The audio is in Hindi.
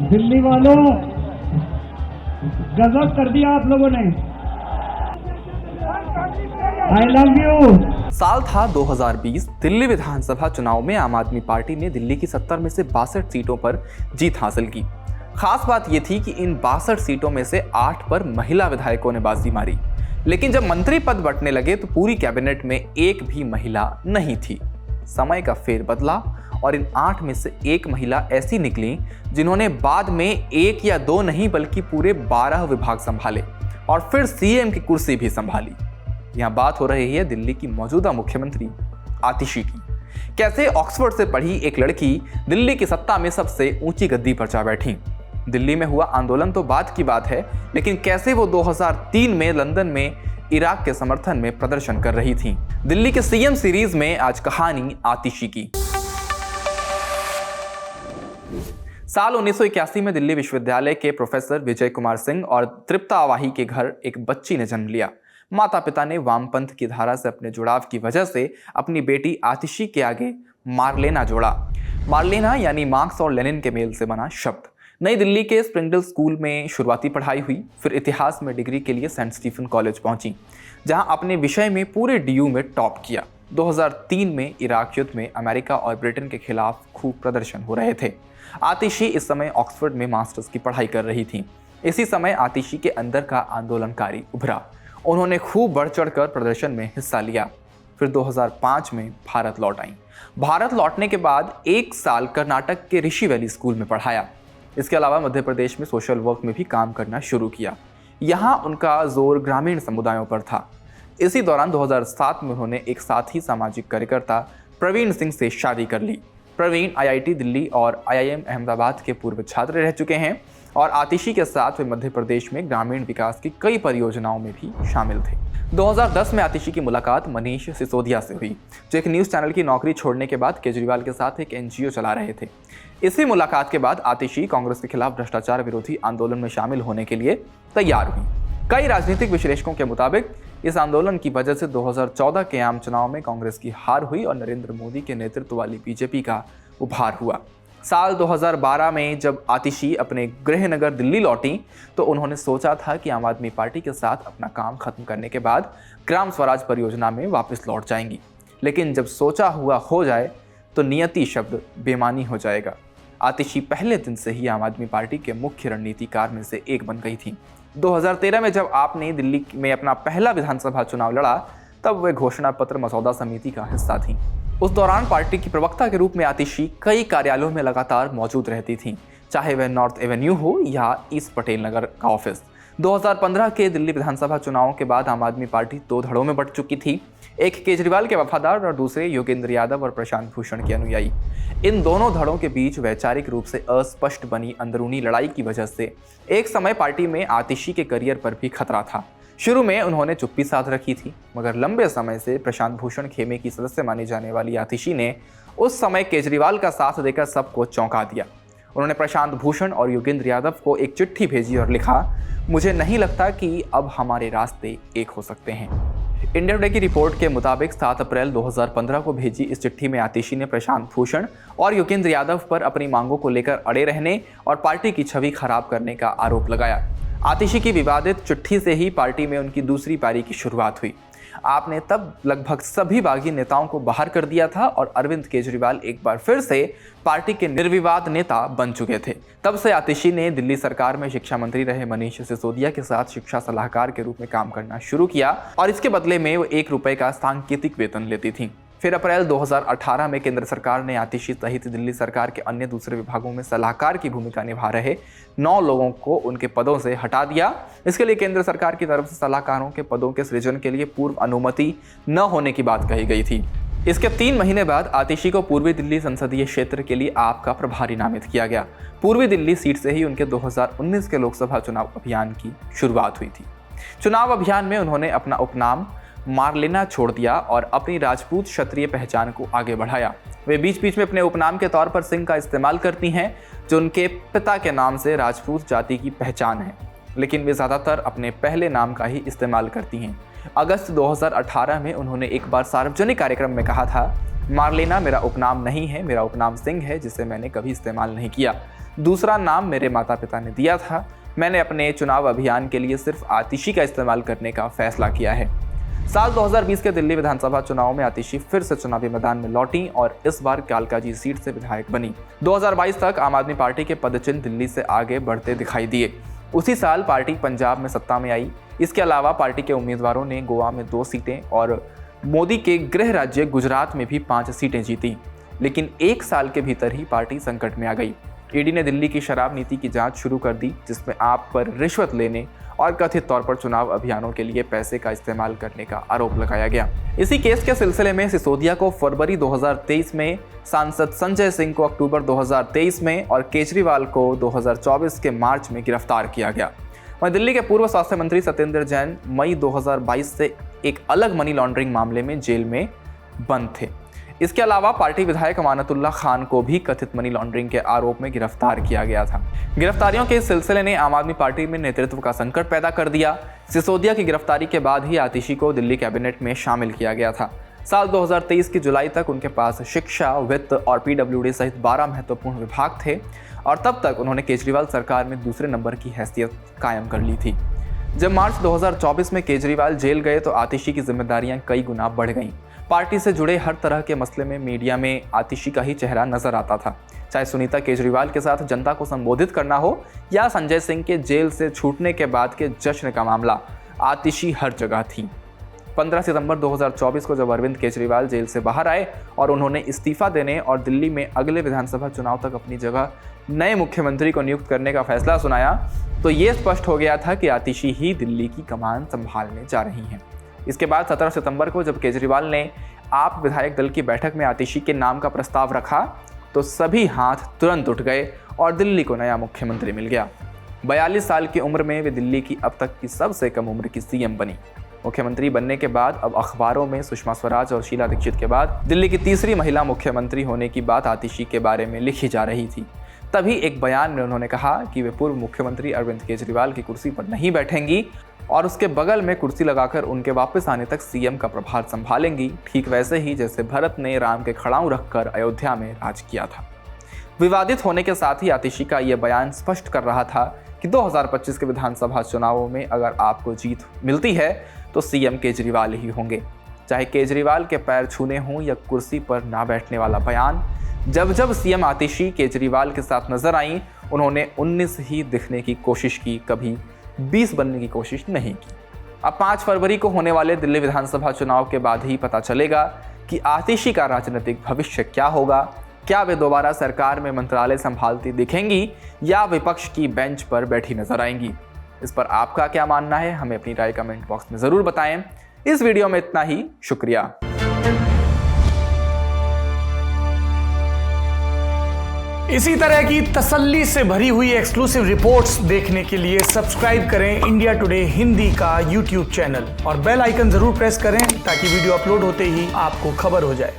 दिल्ली वालों, गजब कर दिया आप लोगों ने। I love you. साल था 2020। दिल्ली विधानसभा चुनाव में आम आदमी पार्टी ने दिल्ली की 70 में से 62 सीटों पर जीत हासिल की। खास बात यह थी कि इन 62 सीटों में से 8 पर महिला विधायकों ने बाजी मारी। लेकिन जब मंत्री पद बंटने लगे तो पूरी कैबिनेट में एक भी महिला नहीं थी। समय का फेर बदला और इन 8 में से एक महिला ऐसी निकली जिन्होंने बाद में 1 या 2 नहीं बल्कि पूरे 12 विभाग संभाले और फिर सीएम की कुर्सी भी संभाली। यहाँ बात हो रही है दिल्ली की मौजूदा मुख्यमंत्री आतिशी की। कैसे ऑक्सफोर्ड से पढ़ी एक लड़की दिल्ली की सत्ता में सबसे ऊंची गद्दी पर जा बैठी। दिल्ली में हुआ आंदोलन तो बात की बात है, लेकिन कैसे वो 2003 में लंदन में इराक के समर्थन में प्रदर्शन कर रही थी। दिल्ली के सीएम सीरीज में आज कहानी आतिशी की। साल 1981 में दिल्ली विश्वविद्यालय के प्रोफेसर विजय कुमार सिंह और तृप्ता आवाही के घर एक बच्ची ने जन्म लिया। माता पिता ने वामपंथ की धारा से अपने जुड़ाव की वजह से अपनी बेटी आतिशी के आगे मार्लेना जोड़ा। मार्लेना यानी मार्क्स और लेनिन के मेल से बना शब्द। नई दिल्ली के स्प्रिंगडल स्कूल में शुरुआती पढ़ाई हुई, फिर इतिहास में डिग्री के लिए सेंट स्टीफन कॉलेज पहुंची, जहां अपने विषय में पूरे डीयू में टॉप किया। 2003 में इराक युद्ध में अमेरिका और ब्रिटेन के खिलाफ खूब प्रदर्शन हो रहे थे। आतिशी इस समय ऑक्सफोर्ड में मास्टर्स की पढ़ाई कर रही थी। इसी समय आतिशी के अंदर का आंदोलनकारी उभरा। उन्होंने खूब बढ़ चढ़कर प्रदर्शन में हिस्सा लिया। फिर 2005 में भारत लौट आई। भारत लौटने के बाद 1 साल कर्नाटक के ऋषि वैली स्कूल में पढ़ाया। इसके अलावा मध्य प्रदेश में सोशल वर्क में भी काम करना शुरू किया। यहाँ उनका जोर ग्रामीण समुदायों पर था। इसी दौरान 2007 में उन्होंने एक साथी सामाजिक कार्यकर्ता प्रवीण सिंह से शादी कर ली। प्रवीण आईआईटी दिल्ली और आईआईएम अहमदाबाद के पूर्व छात्र रह चुके हैं और आतिशी के साथ वे मध्य प्रदेश में ग्रामीण विकास की कई परियोजनाओं में भी शामिल थे। 2010 में आतिशी की मुलाकात मनीष सिसोदिया से हुई, जो एक न्यूज़ चैनल की नौकरी छोड़ने के बाद केजरीवाल के साथ एक एनजीओ चला रहे थे। इसी मुलाकात के बाद आतिशी कांग्रेस के खिलाफ भ्रष्टाचार विरोधी आंदोलन में शामिल होने के लिए तैयार हुई। कई राजनीतिक विश्लेषकों के मुताबिक इस आंदोलन की वजह से 2014 के आम चुनाव में कांग्रेस की हार हुई और नरेंद्र मोदी के नेतृत्व वाली बीजेपी का उभार हुआ। साल 2012 में जब आतिशी अपने गृह नगर दिल्ली लौटी तो उन्होंने सोचा था कि आम आदमी पार्टी के साथ अपना काम खत्म करने के बाद ग्राम स्वराज परियोजना में वापस लौट जाएंगी। लेकिन जब सोचा हुआ हो जाए तो नियति शब्द बेमानी हो जाएगा। आतिशी पहले दिन से ही आम आदमी पार्टी के मुख्य रणनीतिकार में से एक बन गई थी। 2013 में जब आपने दिल्ली में अपना पहला विधानसभा चुनाव लड़ा तब वे घोषणा पत्र मसौदा समिति का हिस्सा थी। उस दौरान पार्टी की प्रवक्ता के रूप में आतिशी कई कार्यालयों में लगातार मौजूद रहती थीं, चाहे वह नॉर्थ एवेन्यू हो या ईस्ट पटेल नगर का ऑफिस। 2015 के दिल्ली विधानसभा चुनावों के बाद आम आदमी पार्टी 2 धड़ों में बंट चुकी थी, एक केजरीवाल के वफादार और दूसरे योगेंद्र यादव और प्रशांत भूषण के अनुयायी। इन दोनों धड़ों के बीच वैचारिक रूप से अस्पष्ट बनी अंदरूनी लड़ाई की वजह से एक समय पार्टी में आतिशी के करियर पर भी खतरा था। शुरू में उन्होंने चुप्पी साध रखी थी, मगर लंबे समय से प्रशांत भूषण खेमे की सदस्य मानी जाने वाली आतिशी ने उस समय केजरीवाल का साथ देकर सबको चौंका दिया। उन्होंने प्रशांत भूषण और योगेंद्र यादव को एक चिट्ठी भेजी और लिखा, मुझे नहीं लगता कि अब हमारे रास्ते एक हो सकते हैं। इंडिया टुडे की रिपोर्ट के मुताबिक 7 अप्रैल 2015 को भेजी इस चिट्ठी में आतिशी ने प्रशांत भूषण और योगेंद्र यादव पर अपनी मांगों को लेकर अड़े रहने और पार्टी की छवि खराब करने का आरोप लगाया। आतिशी की विवादित चिट्ठी से ही पार्टी में उनकी दूसरी पारी की शुरुआत हुई। आपने तब लगभग सभी बागी नेताओं को बाहर कर दिया था और अरविंद केजरीवाल एक बार फिर से पार्टी के निर्विवाद नेता बन चुके थे। तब से आतिशी ने दिल्ली सरकार में शिक्षा मंत्री रहे मनीष सिसोदिया के साथ शिक्षा सलाहकार के रूप में काम करना शुरू किया और इसके बदले में वो 1 रुपए का सांकेतिक वेतन लेती थी। फिर अप्रैल 2018 में केंद्र सरकार ने आतिशी सहित दिल्ली सरकार के अन्य दूसरे विभागों में सलाहकार की भूमिका निभा रहे 9 लोगों को उनके पदों से हटा दिया। इसके लिए केंद्र सरकार की तरफ से सलाहकारों के पदों के सृजन के लिए पूर्व अनुमति न होने की बात कही गई थी। इसके 3 महीने बाद आतिशी को पूर्वी दिल्ली संसदीय क्षेत्र के लिए आप का प्रभारी नामित किया गया। पूर्वी दिल्ली सीट से ही उनके 2019 के लोकसभा चुनाव अभियान की शुरुआत हुई थी। चुनाव अभियान में उन्होंने अपना उपनाम मार्लेना छोड़ दिया और अपनी राजपूत क्षत्रिय पहचान को आगे बढ़ाया। वे बीच बीच में अपने उपनाम के तौर पर सिंह का इस्तेमाल करती हैं, जो उनके पिता के नाम से राजपूत जाति की पहचान है, लेकिन वे ज़्यादातर अपने पहले नाम का ही इस्तेमाल करती हैं। अगस्त 2018 में उन्होंने एक बार सार्वजनिक कार्यक्रम में कहा था, मार्लेना मेरा उपनाम नहीं है, मेरा उपनाम सिंह है, जिसे मैंने कभी इस्तेमाल नहीं किया। दूसरा नाम मेरे माता पिता ने दिया था। मैंने अपने चुनाव अभियान के लिए सिर्फ आतिशी का इस्तेमाल करने का फैसला किया है। साल 2020 के दिल्ली विधानसभा चुनाव में आतिशी फिर से चुनावी मैदान में लौटी और इस बार कालकाजी सीट से विधायक बनी। 2022 तक आम आदमी पार्टी के पदचिन्ह दिल्ली से आगे बढ़ते दिखाई दिए। उसी साल पार्टी पंजाब में सत्ता में आई। इसके अलावा पार्टी के उम्मीदवारों ने गोवा में 2 सीटें और मोदी के गृह राज्य गुजरात में भी 5 सीटें जीती। लेकिन 1 साल के भीतर ही पार्टी संकट में आ गई। ईडी ने दिल्ली की शराब नीति की जांच शुरू कर दी, जिसमें आप पर रिश्वत लेने और कथित तौर पर चुनाव अभियानों के लिए पैसे का इस्तेमाल करने का आरोप लगाया गया। इसी केस के सिलसिले में सिसोदिया को फरवरी 2023 में, सांसद संजय सिंह को अक्टूबर 2023 में और केजरीवाल को 2024 के मार्च में गिरफ्तार किया गया। वहीं दिल्ली के पूर्व स्वास्थ्य मंत्री सत्येंद्र जैन मई 2022 से एक अलग मनी लॉन्ड्रिंग मामले में जेल में बंद थे। इसके अलावा पार्टी विधायक अमानतुल्ला खान को भी कथित मनी लॉन्ड्रिंग के आरोप में गिरफ्तार किया गया था। गिरफ्तारियों के इस सिलसिले ने आम आदमी पार्टी में नेतृत्व का संकट पैदा कर दिया। सिसोदिया की गिरफ्तारी के बाद ही आतिशी को दिल्ली कैबिनेट में शामिल किया गया था। साल 2023 की जुलाई तक उनके पास शिक्षा, वित्त और पीडब्ल्यूडी सहित 12 महत्वपूर्ण विभाग थे और तब तक उन्होंने केजरीवाल सरकार में दूसरे नंबर की हैसियत कायम कर ली थी। जब मार्च 2024 में केजरीवाल जेल गए तो आतिशी की जिम्मेदारियां कई गुना बढ़ गईं। पार्टी से जुड़े हर तरह के मसले में मीडिया में आतिशी का ही चेहरा नजर आता था। चाहे सुनीता केजरीवाल के साथ जनता को संबोधित करना हो या संजय सिंह के जेल से छूटने के बाद के जश्न का मामला, आतिशी हर जगह थी। 15 सितंबर 2024 को जब अरविंद केजरीवाल जेल से बाहर आए और उन्होंने इस्तीफा देने और दिल्ली में अगले विधानसभा चुनाव तक अपनी जगह नए मुख्यमंत्री को नियुक्त करने का फैसला सुनाया, तो ये स्पष्ट हो गया था कि आतिशी ही दिल्ली की कमान संभालने जा रही हैं। इसके बाद 17 सितंबर को जब केजरीवाल ने आप विधायक दल की बैठक में आतिशी के नाम का प्रस्ताव रखा तो सभी हाथ तुरंत उठ गए और दिल्ली को नया मुख्यमंत्री मिल गया। 42 साल की उम्र में वे दिल्ली की अब तक की सबसे कम उम्र की सीएम बनी। मुख्यमंत्री बनने के बाद अब अखबारों में सुषमा स्वराज और शीला दीक्षित के बाद दिल्ली की तीसरी महिला मुख्यमंत्री होने की बात आतिशी के बारे में लिखी जा रही थी। तभी एक बयान में उन्होंने कहा कि वे पूर्व मुख्यमंत्री अरविंद केजरीवाल की कुर्सी पर नहीं बैठेंगी और उसके बगल में कुर्सी लगाकर उनके वापस आने तक सीएम का प्रभार संभालेंगी, ठीक वैसे ही जैसे भरत ने राम के खड़ाऊं रखकर अयोध्या में राज किया था। विवादित होने के साथ ही आतिशी का यह बयान स्पष्ट कर रहा था कि 2025 के विधानसभा चुनावों में अगर आपको जीत मिलती है तो सीएम केजरीवाल ही होंगे। चाहे केजरीवाल के पैर छूने हों या कुर्सी पर ना बैठने वाला बयान, जब जब सीएम आतिशी केजरीवाल के साथ नजर आई, उन्होंने 19 ही दिखने की कोशिश की, कभी 20 बनने की कोशिश नहीं की। अब 5 फरवरी को होने वाले दिल्ली विधानसभा चुनाव के बाद ही पता चलेगा कि आतिशी का राजनीतिक भविष्य क्या होगा। क्या वे दोबारा सरकार में मंत्रालय संभालती दिखेंगी या विपक्ष की बेंच पर बैठी नजर आएंगी? इस पर आपका क्या मानना है, हमें अपनी राय कमेंट बॉक्स में जरूर बताएं। इस वीडियो में इतना ही, शुक्रिया। इसी तरह की तसल्ली से भरी हुई एक्सक्लूसिव रिपोर्ट्स देखने के लिए सब्सक्राइब करें इंडिया टुडे हिंदी का यूट्यूब चैनल और बेल आइकन जरूर प्रेस करें ताकि वीडियो अपलोड होते ही आपको खबर हो जाए।